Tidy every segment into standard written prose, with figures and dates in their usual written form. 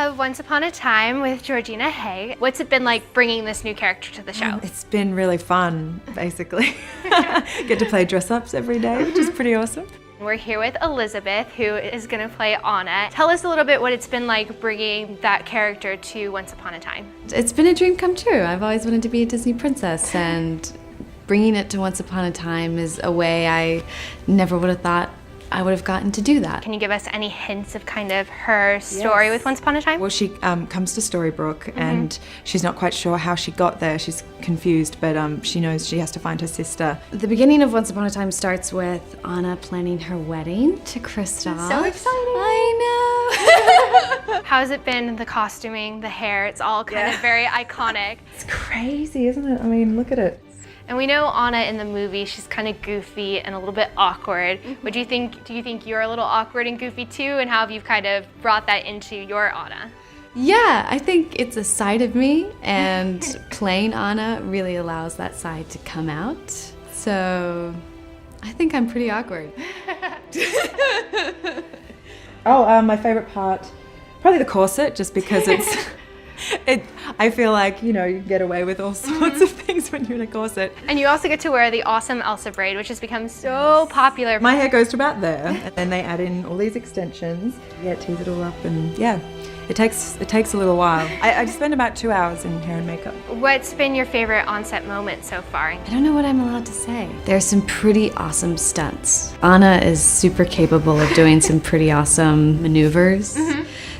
of Once Upon a Time with Georgina Hay. What's it been like bringing this new character to the show? It's been really fun, basically. Get to play dress-ups every day, which is pretty awesome. We're here with Elizabeth, who is going to play Anna. Tell us a little bit what it's been like bringing that character to Once Upon a Time. It's been a dream come true. I've always wanted to be a Disney princess, and bringing it to Once Upon a Time is a way I never would have thought I would have gotten to do that. Can you give us any hints of kind of her story with Once Upon a Time? Well, she comes to Storybrooke and she's not quite sure how she got there. She's confused, but she knows she has to find her sister. The beginning of Once Upon a Time starts with Anna planning her wedding to Kristoff. So exciting. I know. How has it been, the costuming, the hair? It's all kind of very iconic. It's crazy, isn't it? I mean, look at it. And we know Anna in the movie, she's kind of goofy and a little bit awkward. Do you think you're a little awkward and goofy too? And how have you kind of brought that into your Anna? Yeah, I think it's a side of me, and playing Anna really allows that side to come out. So I think I'm pretty awkward. My favorite part, probably the corset, just because it's I feel like, you can get away with all sorts of things when you're in a corset. And you also get to wear the awesome Elsa braid, which has become so popular. My hair goes to about there, and then they add in all these extensions. Yeah, tease it all up, and yeah, it takes a little while. I spend about 2 hours in hair and makeup. What's been your favorite on-set moment so far? I don't know what I'm allowed to say. There's some pretty awesome stunts. Anna is super capable of doing some pretty awesome maneuvers.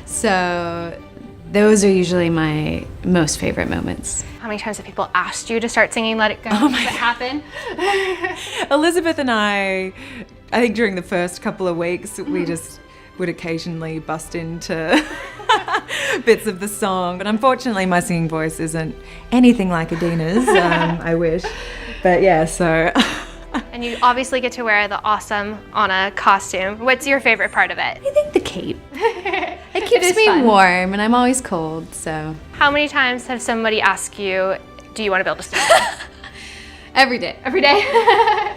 So those are usually my most favorite moments. How many times have people asked you to start singing Let It Go? Oh my Does it happen? Elizabeth and I think during the first couple of weeks, we just would occasionally bust into bits of the song. But unfortunately, my singing voice isn't anything like Adina's. I wish. But yeah, so. And you obviously get to wear the awesome Anna costume. What's your favorite part of it? I think the cape. It keeps me warm, and I'm always cold, so. How many times have somebody asked you, do you want to build a snowman? Every day. Every day?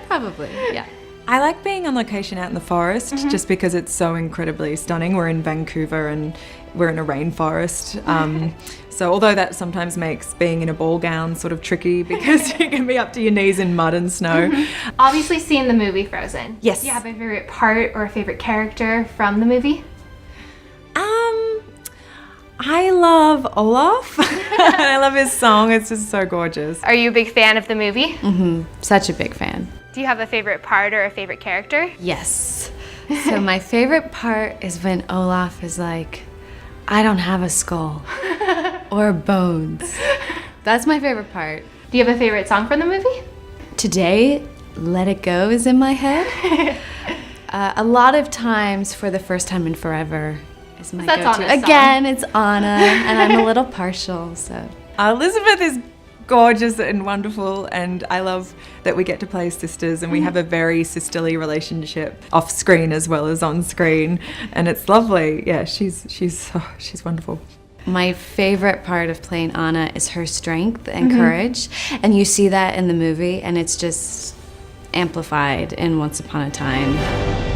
Probably, yeah. I like being on location out in the forest just because it's so incredibly stunning. We're in Vancouver and we're in a rainforest. So although that sometimes makes being in a ball gown sort of tricky because you can be up to your knees in mud and snow. Obviously seen the movie Frozen. Yes. Do you have a favorite part or a favorite character from the movie? I love Olaf. I love his song. It's just so gorgeous. Are you a big fan of the movie? Such a big fan. Do you have a favorite part or a favorite character? Yes. So my favorite part is when Olaf is like, I don't have a skull or bones. That's my favorite part. Do you have a favorite song from the movie? Today, Let It Go is in my head. A lot of times, For the First Time in Forever is my go-to. Again, it's Anna, and I'm a little partial, so. Elizabeth is gorgeous and wonderful, and I love that we get to play sisters, and we have a very sisterly relationship off screen as well as on screen, and it's lovely. Yeah, she's wonderful. My favorite part of playing Anna is her strength and courage, and you see that in the movie, and it's just amplified in Once Upon a Time.